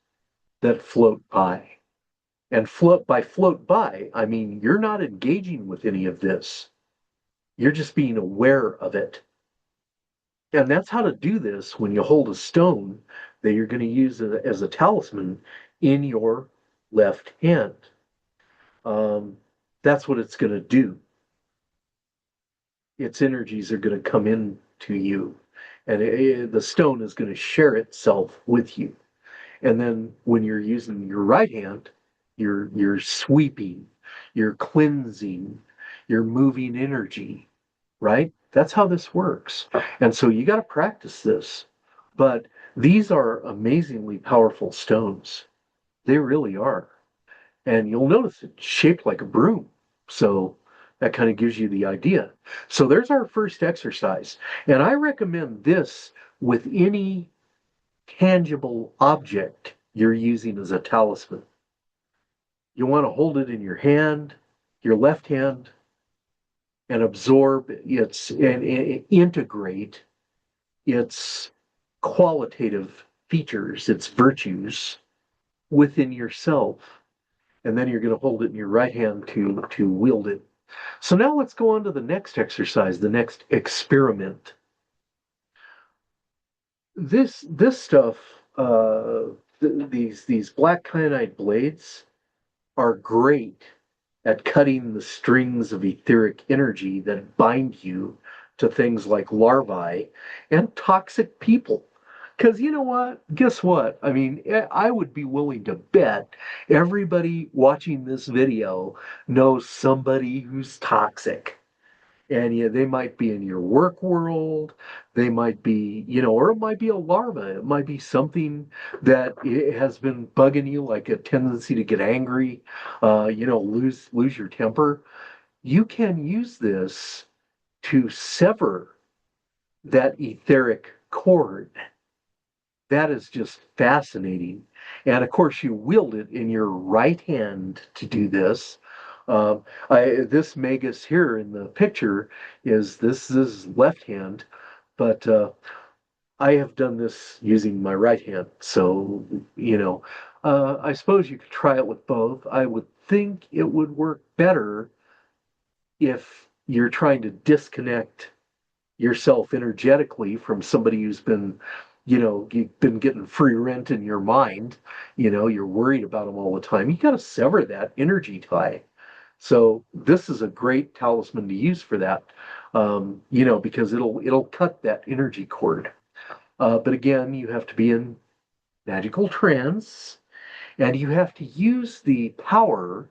that float by. And float by, I mean, you're not engaging with any of this. You're just being aware of it. And that's how to do this when you hold a stone that you're going to use as a talisman in your left hand. Um, that's what it's going to do. Its energies are going to come in to you, and the stone is going to share itself with you. And then when you're using your right hand, you're sweeping, you're cleansing, you're moving energy, right? That's how this works. And so you got to practice this. But these are amazingly powerful stones. They really are. And you'll notice it's shaped like a broom. So that kind of gives you the idea. So there's our first exercise. And I recommend this with any tangible object you're using as a talisman. You want to hold it in your hand, your left hand, and absorb its and integrate its qualitative features, its virtues within yourself. And then you're going to hold it in your right hand to wield it. So now let's go on to the next exercise, the next experiment. This stuff, these black kyanite blades are great at cutting the strings of etheric energy that bind you to things like larvae and toxic people. Because you know what? Guess what? I mean, I would be willing to bet everybody watching this video knows somebody who's toxic. And yeah, they might be in your work world, they might be, or it might be a larva. It might be something that it has been bugging you, like a tendency to get angry, lose your temper. You can use this to sever that etheric cord. That is just fascinating. And of course, you wield it in your right hand to do this. This magus here in the picture is left hand, but I have done this using my right hand. So, I suppose you could try it with both. I would think it would work better if you're trying to disconnect yourself energetically from somebody who's been, you've been getting free rent in your mind. You're worried about them all the time. You got to sever that energy tie. So this is a great talisman to use for that, because it'll cut that energy cord. But again, you have to be in magical trance, and you have to use the power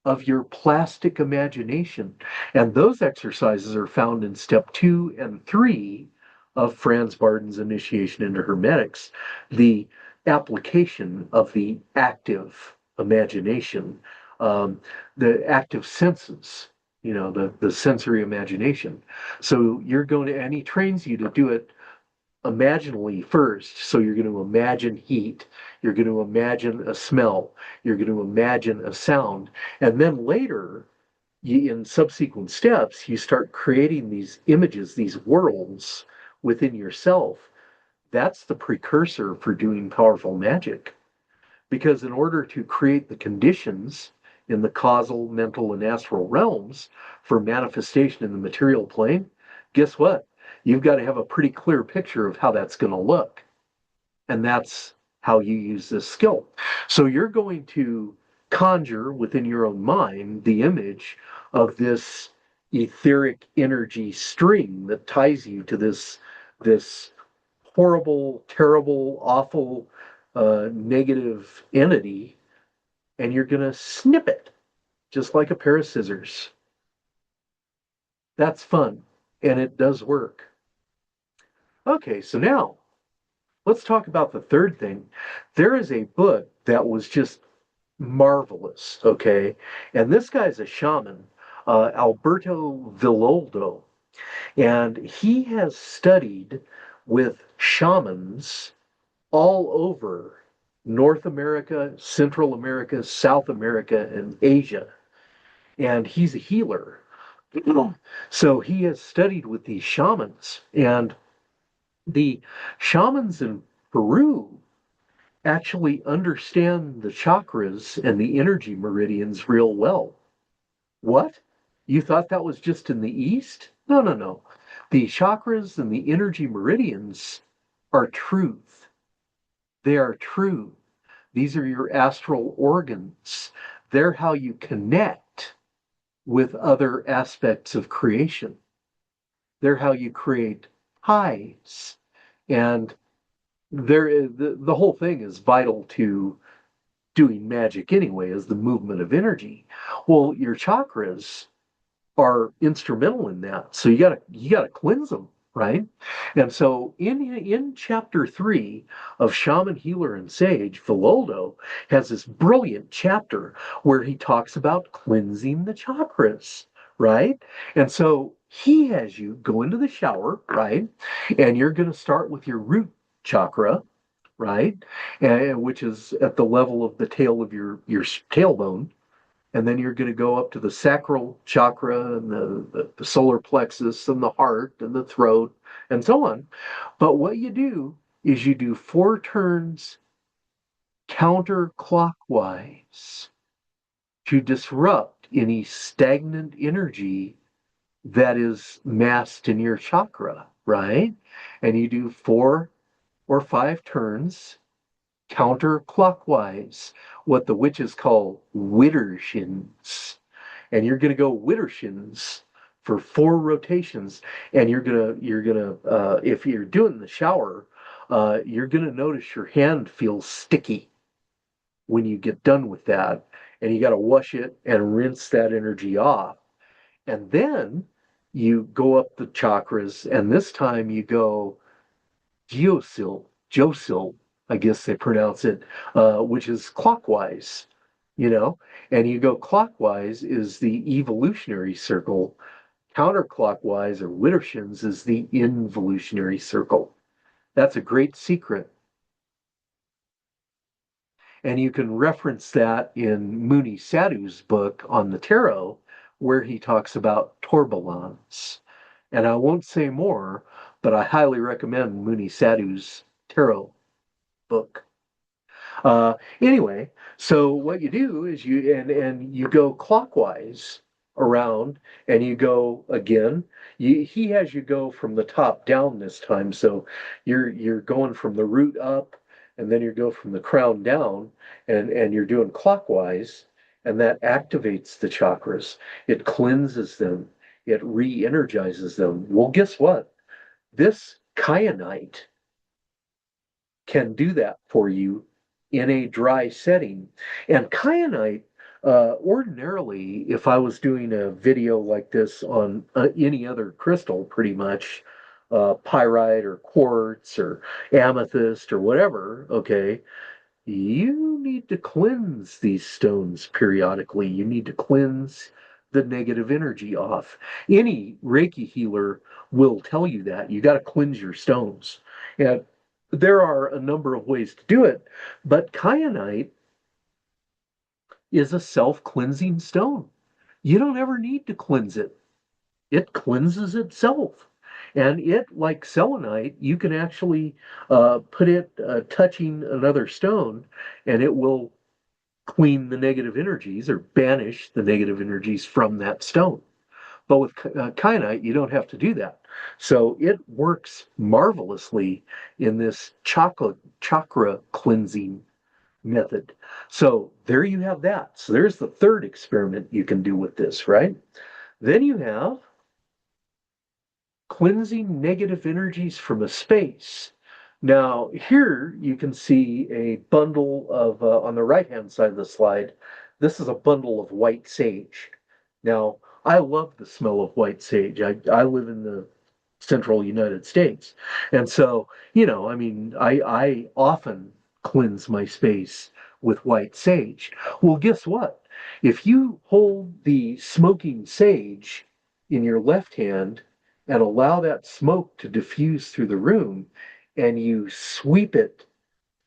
of your plastic imagination. And those exercises are found in step 2 and 3 of Franz Barden's initiation into Hermetics, the application of the active imagination, um, the active senses, the sensory imagination. So and he trains you to do it imaginally first. So you're going to imagine heat, you're going to imagine a smell, you're going to imagine a sound, and then later, in subsequent steps, you start creating these images, these worlds within yourself. That's the precursor for doing powerful magic. Because in order to create the conditions in the causal, mental, and astral realms for manifestation in the material plane, guess what? You've got to have a pretty clear picture of how that's going to look. And that's how you use this skill. So you're going to conjure within your own mind the image of this etheric energy string that ties you to this horrible, terrible, awful, negative entity, and you're going to snip it just like a pair of scissors. That's fun, and it does work. Okay, so now let's talk about the third thing. There is a book that was just marvelous, okay? And this guy's a shaman, Alberto Villoldo, and he has studied with shamans all over North America, Central America, South America, and Asia. And he's a healer. So he has studied with these shamans. And the shamans in Peru actually understand the chakras and the energy meridians real well. What? You thought that was just in the East? No, no, no. The chakras and the energy meridians are truth. They are true. These are your astral organs. They're how you connect with other aspects of creation. They're how you create highs. And the whole thing is vital to doing magic anyway, is the movement of energy. Well, your chakras are instrumental in that. So you gotta cleanse them, right? And so in chapter 3 of Shaman, Healer, and Sage, Viloldo has this brilliant chapter where he talks about cleansing the chakras, right? And so he has you go into the shower, right? And you're going to start with your root chakra, right? And which is at the level of the tail of your tailbone, and then you're going to go up to the sacral chakra and the solar plexus and the heart and the throat and so on. But what you do is you do 4 turns counterclockwise to disrupt any stagnant energy that is massed in your chakra, right? And you do 4 or 5 turns counterclockwise, what the witches call widdershins. And you're going to go widdershins for 4 rotations. And if you're doing the shower, you're going to notice your hand feels sticky when you get done with that. And you got to wash it and rinse that energy off. And then you go up the chakras, and this time you go Josil, I guess they pronounce it, which is clockwise, you know, and you go clockwise is the evolutionary circle, counterclockwise or Widdershins is the involutionary circle. That's a great secret. And you can reference that in Muni Sadhu's book on the tarot, where he talks about tourbillons. And I won't say more, but I highly recommend Muni Sadhu's tarot book. Anyway, so what you do is you go clockwise around, and you go again. He has you go from the top down this time, so you're going from the root up, and then you go from the crown down, and you're doing clockwise, and that activates the chakras. It cleanses them. It re-energizes them. Well, guess what? This kyanite can do that for you in a dry setting. And kyanite, ordinarily, if I was doing a video like this on any other crystal, pretty much, pyrite or quartz or amethyst or whatever, okay, you need to cleanse these stones periodically. You need to cleanse the negative energy off. Any Reiki healer will tell you that. You got to cleanse your stones. And there are a number of ways to do it, but kyanite is a self-cleansing stone. You don't ever need to cleanse it. It cleanses itself. And it, like selenite, you can actually put it touching another stone, and it will clean the negative energies or banish the negative energies from that stone. But with kyanite, you don't have to do that. So it works marvelously in this chakra cleansing method. So there you have that. So there's the third experiment you can do with this, right? Then you have cleansing negative energies from a space. Now, here you can see a bundle of, on the right-hand side of the slide, this is a bundle of white sage. Now, I love the smell of white sage. I live in the central United States. And so, I mean, I often cleanse my space with white sage. Well, guess what? If you hold the smoking sage in your left hand and allow that smoke to diffuse through the room, and you sweep it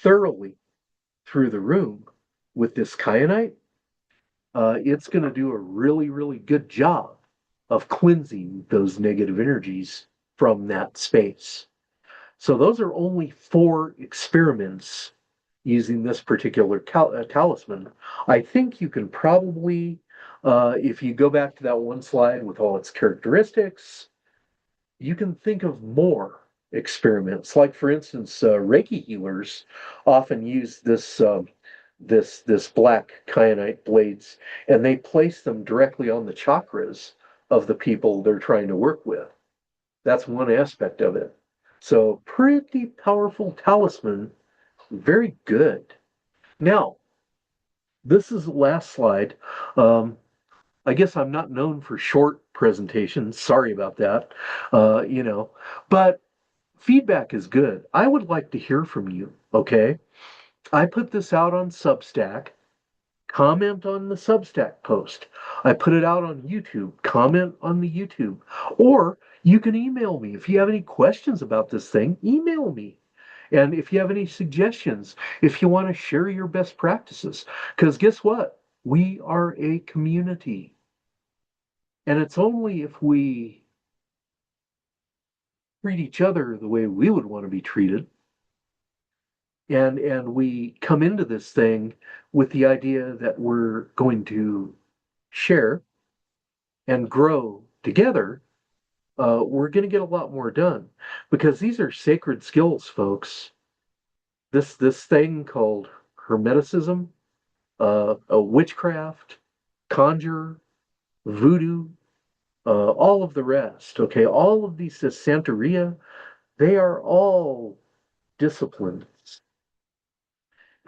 thoroughly through the room with this kyanite, it's going to do a really, really good job of cleansing those negative energies from that space. So those are only 4 experiments using this particular talisman. I think you can probably, if you go back to that one slide with all its characteristics, you can think of more experiments. Like, for instance, Reiki healers often use this black kyanite blades, and they place them directly on the chakras of the people they're trying to work with. That's one aspect of it. So, pretty powerful talisman, very good. Now, this is the last slide. Um, I guess I'm not known for short presentations. Sorry about that. You know, but feedback is good. I would like to hear from you. Okay. I put this out on Substack. Comment on the Substack post. I put it out on YouTube. Comment on the YouTube. Or you can email me. If you have any questions about this thing, email me. And if you have any suggestions, if you want to share your best practices, because guess what? We are a community. And it's only if we treat each other the way we would want to be treated, and we come into this thing with the idea that we're going to share and grow together, we're going to get a lot more done, because these are sacred skills, folks. This thing called Hermeticism, a witchcraft, conjure, voodoo, all of the rest. Okay, all of these Santeria, they are all disciplines,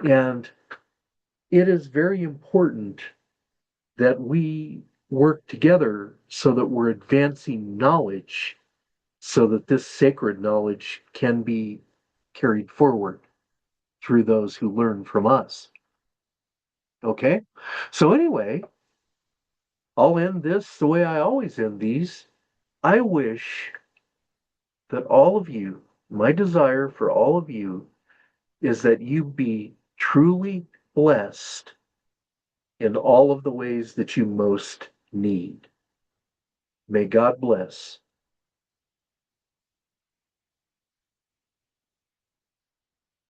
and it is very important that we work together so that we're advancing knowledge, so that this sacred knowledge can be carried forward through those who learn from us. Okay? So, anyway, I'll end this the way I always end these. I wish that all of you, my desire for all of you, is that you be truly blessed in all of the ways that you most need. May God bless.